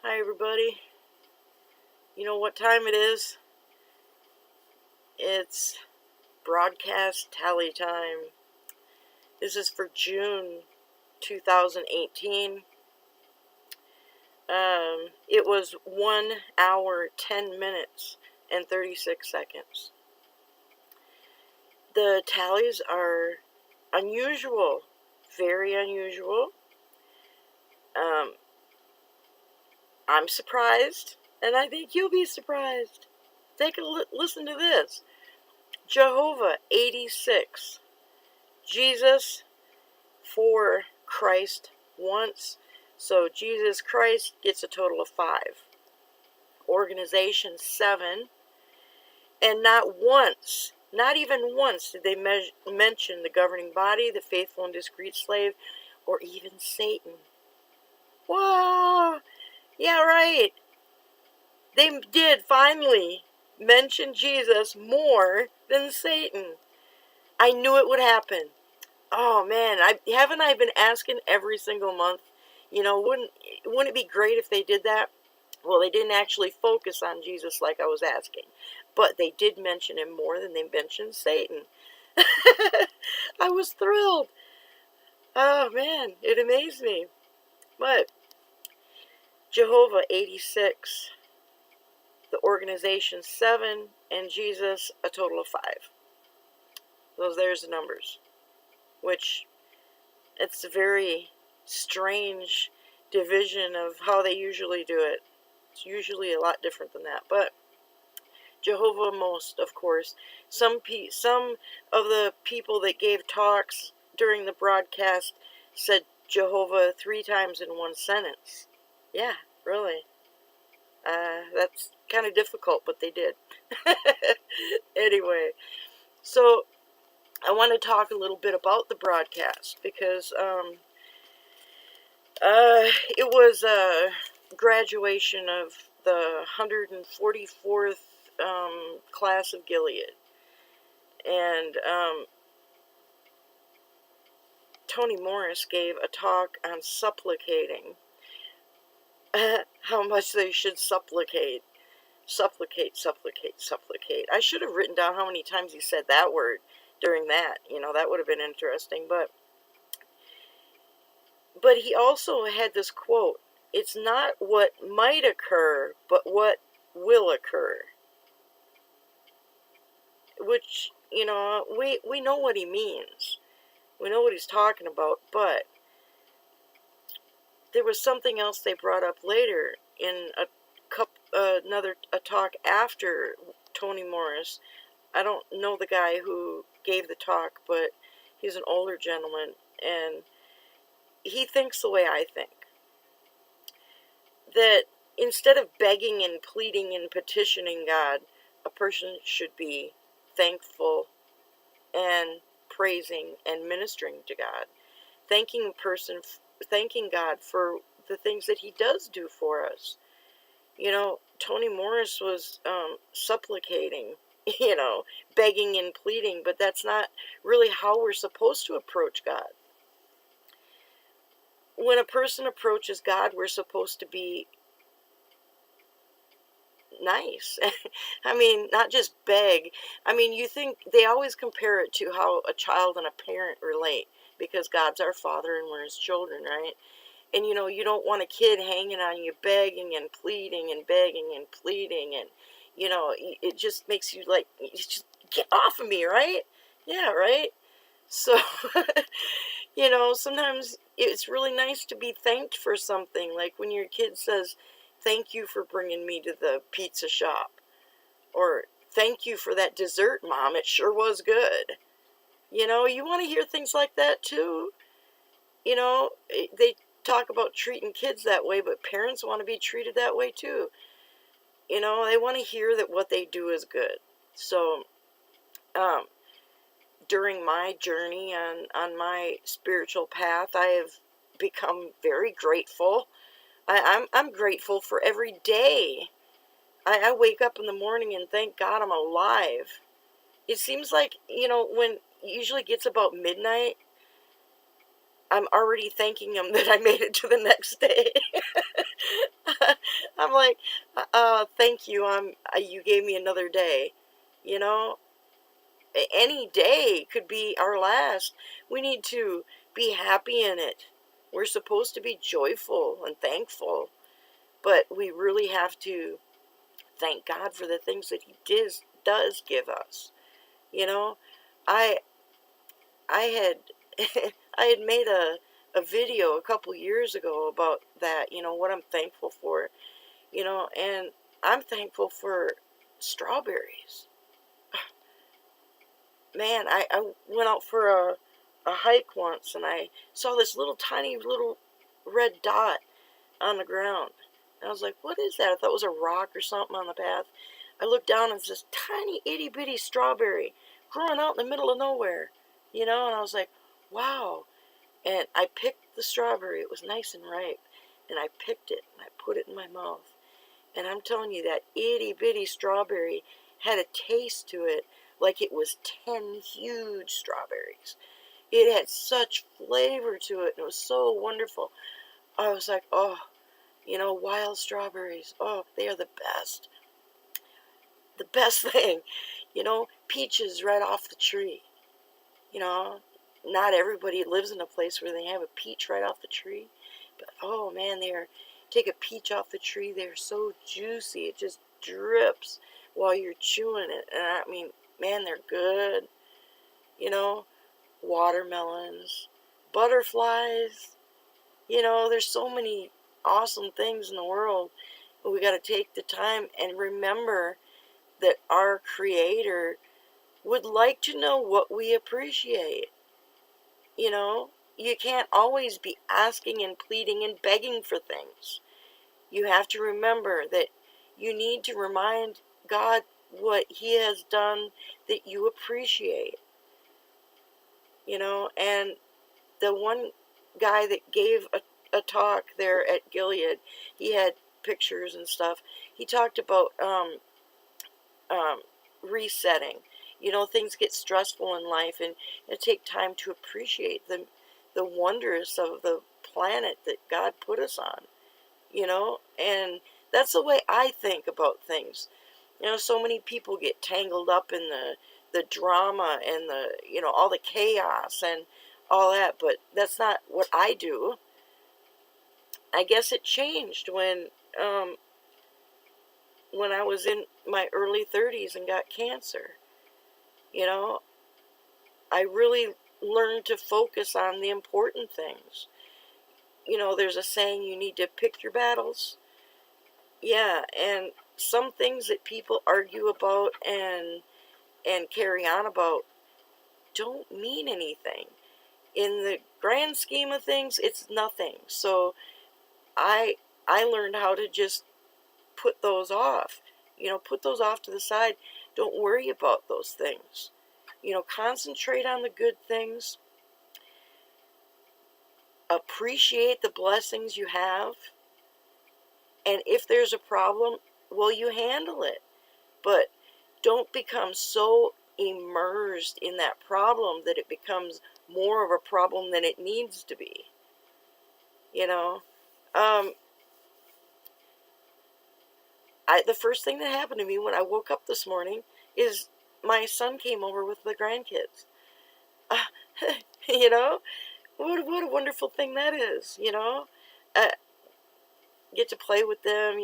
Hi everybody. You know what time it is? It's broadcast tally time. This is for June 2018. It was 1 hour, 10 minutes, and 36 seconds. The tallies are unusual, very unusual. I'm surprised, and I think you'll be surprised. Take a listen to this. Jehovah, 86. Jesus, for Christ once. So Jesus Christ gets a total of 5. Organization, 7. And not once, not even once, did they mention the governing body, the faithful and discreet slave, or even Satan. Wow! Yeah, right. They did finally mention Jesus more than Satan. I knew it would happen. Oh man, haven't I been asking every single month? Wouldn't it be great if they did that? Well, they didn't actually focus on Jesus like I was asking, but they did mention him more than they mentioned Satan. I was thrilled. Oh man, it amazed me. But Jehovah, 86, the organization, 7, and Jesus, a total of 5. There's the numbers, which it's a very strange division of how they usually do it. It's usually a lot different than that, but Jehovah most, of course. Some of the people that gave talks during the broadcast said Jehovah 3 times in one sentence. Yeah, really. That's kind of difficult, but they did. Anyway, so I want to talk a little bit about the broadcast because it was a graduation of the 144th class of Gilead. And Toni Morris gave a talk on supplicating. How much they should supplicate. Supplicate, supplicate, supplicate. I should have written down how many times he said that word during that. That would have been interesting. But he also had this quote, "It's not what might occur, but what will occur." Which, we know what he means. We know what he's talking about, but there was something else they brought up later in a talk after Toni Morris. I don't know the guy who gave the talk, but he's an older gentleman, and he thinks the way I think. That instead of begging and pleading and petitioning God, a person should be thankful and praising and ministering to God. Thanking God for the things that he does do for us. Toni Morris was supplicating, begging and pleading, but that's not really how we're supposed to approach God. When a person approaches God, we're supposed to be nice. I mean, not just beg. I mean, you think they always compare it to how a child and a parent relate, because God's our father and we're his children, right? And you don't want a kid hanging on you, begging and pleading and begging and pleading, and it just makes you like, just get off of me, right? Yeah, right? So sometimes it's really nice to be thanked for something, like when your kid says, "Thank you for bringing me to the pizza shop," or "Thank you for that dessert, Mom, it sure was good." You want to hear things like that too. They talk about treating kids that way, but parents want to be treated that way too. They want to hear that what they do is good. So during my journey on my spiritual path, I have become very grateful. I'm grateful for every day. I wake up in the morning and thank God I'm alive. It seems like, when it usually gets about midnight, I'm already thanking him that I made it to the next day. I'm like, thank you. You gave me another day. You know, any day could be our last. We need to be happy in it. We're supposed to be joyful and thankful, but we really have to thank God for the things that does give us. You know, I I had I had made a video a couple years ago about that, what I'm thankful for, and I'm thankful for strawberries. Man, I went out for a hike once and I saw this little tiny little red dot on the ground. And I was like, what is that? I thought it was a rock or something on the path. I looked down and it's this tiny itty bitty strawberry growing out in the middle of nowhere, and I was like, wow. And I picked the strawberry. It was nice and ripe. And I picked it and I put it in my mouth. And I'm telling you, that itty bitty strawberry had a taste to it like it was 10 huge strawberries. It had such flavor to it, and it was so wonderful. I was like, oh, wild strawberries. Oh, they are the best. The best thing. Peaches right off the tree. You know, Not everybody lives in a place where they have a peach right off the tree. But, oh man, take a peach off the tree. They're so juicy. It just drips while you're chewing it. And I mean, man, they're good. You know, Watermelons, butterflies. There's so many awesome things in the world. But we got to take the time and remember that our Creator would like to know what we appreciate. You can't always be asking and pleading and begging for things. You have to remember that you need to remind God what He has done that you appreciate. And the one guy that gave a talk there at Gilead, he had pictures and stuff. He talked about resetting. Things get stressful in life, and take time to appreciate the wonders of the planet that God put us on. And that's the way I think about things. So many people get tangled up in the drama and all the chaos and all that, but that's not what I do. I guess it changed when I was in my early 30s and got cancer. You know, I really learned to focus on the important things. There's a saying, you need to pick your battles. Yeah, and some things that people argue about and carry on about don't mean anything. In the grand scheme of things, it's nothing. So I I learned how to just put those off. Put those off to the side. Don't worry about those things. Concentrate on the good things. Appreciate the blessings you have. And if there's a problem, well, you handle it. But don't become so immersed in that problem that it becomes more of a problem than it needs to be. You know, um, the first thing that happened to me when I woke up this morning is my son came over with the grandkids. Uh, you know, what a wonderful thing that is. Uh, get to play with them.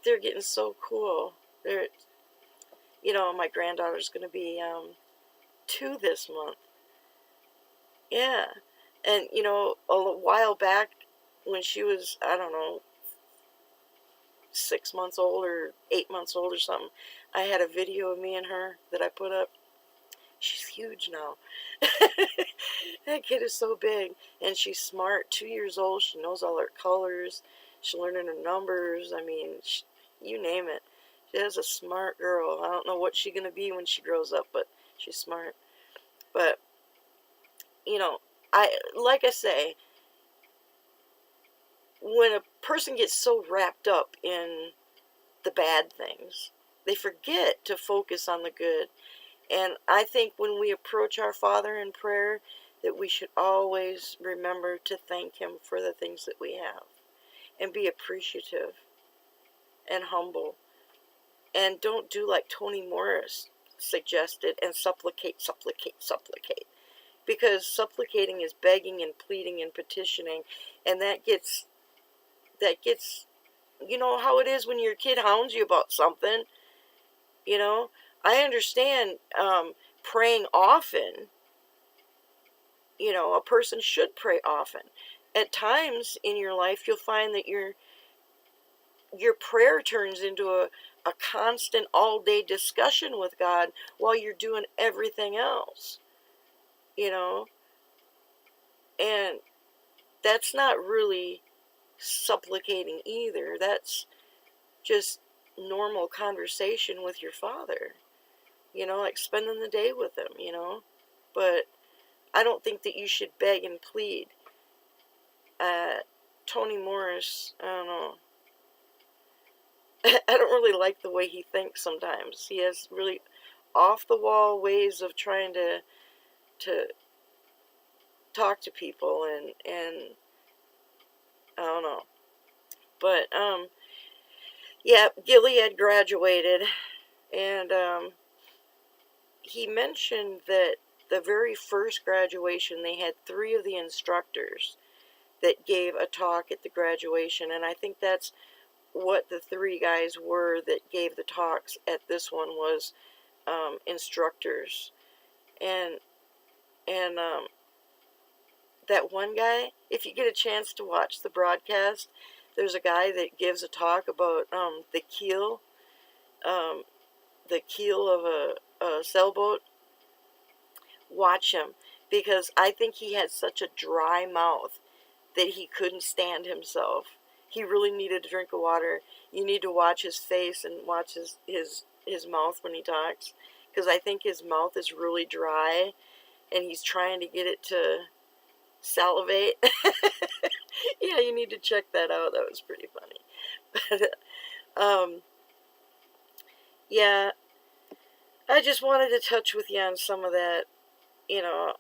They're getting so cool. My granddaughter's going to be 2 this month. Yeah, and a while back when she was, I don't know, 6 months old or 8 months old or something, I had a video of me and her that I put up. She's huge now. That kid is so big, and she's smart. 2 years old. She knows all her colors. She's learning her numbers. I mean, you name it. She's a smart girl. I don't know what she's gonna be when she grows up, but she's smart. But I like I say, when a person gets so wrapped up in the bad things, they forget to focus on the good. And I think when we approach our Father in prayer, that we should always remember to thank Him for the things that we have. and be appreciative and humble. And don't do like Toni Morris suggested and supplicate, supplicate, supplicate. Because supplicating is begging and pleading and petitioning, and that gets you know how it is when your kid hounds you about something. You know, I understand praying often. You know, a person should pray often. At times in your life, you'll find that your prayer turns into a constant all day discussion with God while you're doing everything else. You know, and that's not really supplicating either. That's just normal conversation with your father. You know, like spending the day with him, you know. But I don't think that you should beg and plead. Toni Morris, I don't know. I don't really like the way he thinks sometimes. He has really off the wall ways of trying to talk to people, and I don't know. But yeah, Gilead graduated, and he mentioned that the very first graduation they had 3 of the instructors that gave a talk at the graduation, and I think that's what the 3 guys were that gave the talks at this one was instructors. And that one guy, if you get a chance to watch the broadcast, there's a guy that gives a talk about um, the keel of a sailboat. Watch him, because I think he had such a dry mouth that he couldn't stand himself. He really needed a drink of water. You need to watch his face and watch his mouth when he talks, because I think his mouth is really dry and he's trying to get it to salivate. Yeah, you need to check that out. That was pretty funny. But yeah, I just wanted to touch with you on some of that. You know,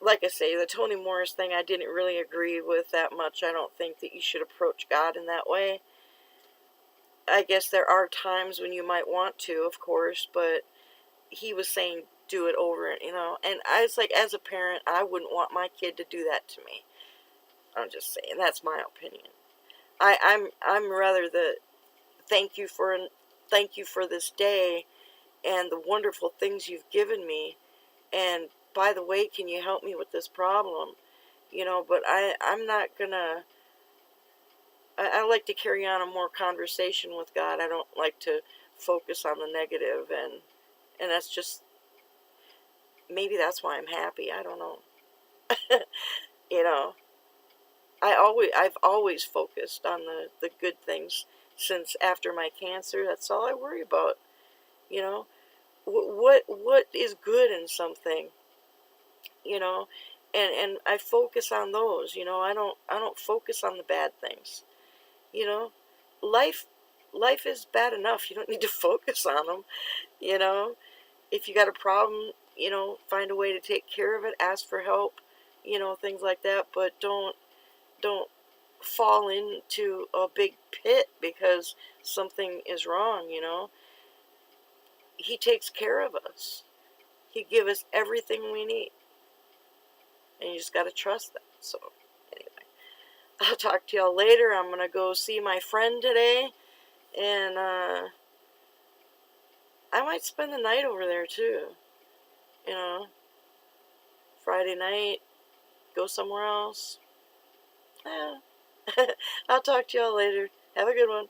like I say, the Toni Morris thing, I didn't really agree with that much. I don't think that you should approach God in that way. I guess there are times when you might want to, of course, but he was saying do it over, you know. And I was like, as a parent, I wouldn't want my kid to do that to me. I'm just saying, that's my opinion. I'm rather the thank you for thank you for this day and the wonderful things you've given me. And by the way, can you help me with this problem? You know, but I'm not gonna. I like to carry on a more conversation with God. I don't like to focus on the negative, and that's just maybe that's why I'm happy. I don't know. You know, I've always focused on the good things since after my cancer. That's all I worry about. You know, what is good in something? You know, and I focus on those. You know, I don't focus on the bad things. You know, life life is bad enough. You don't need to focus on them. You know, if you got a problem, you know, find a way to take care of it. Ask for help. You know, things like that. But don't fall into a big pit because something is wrong. You know, he takes care of us. He gives us everything we need, and you just got to trust that. So anyway, I'll talk to y'all later. I'm gonna go see my friend today, and I might spend the night over there too. You know, Friday night, go somewhere else. Yeah. I'll talk to y'all later. Have a good one.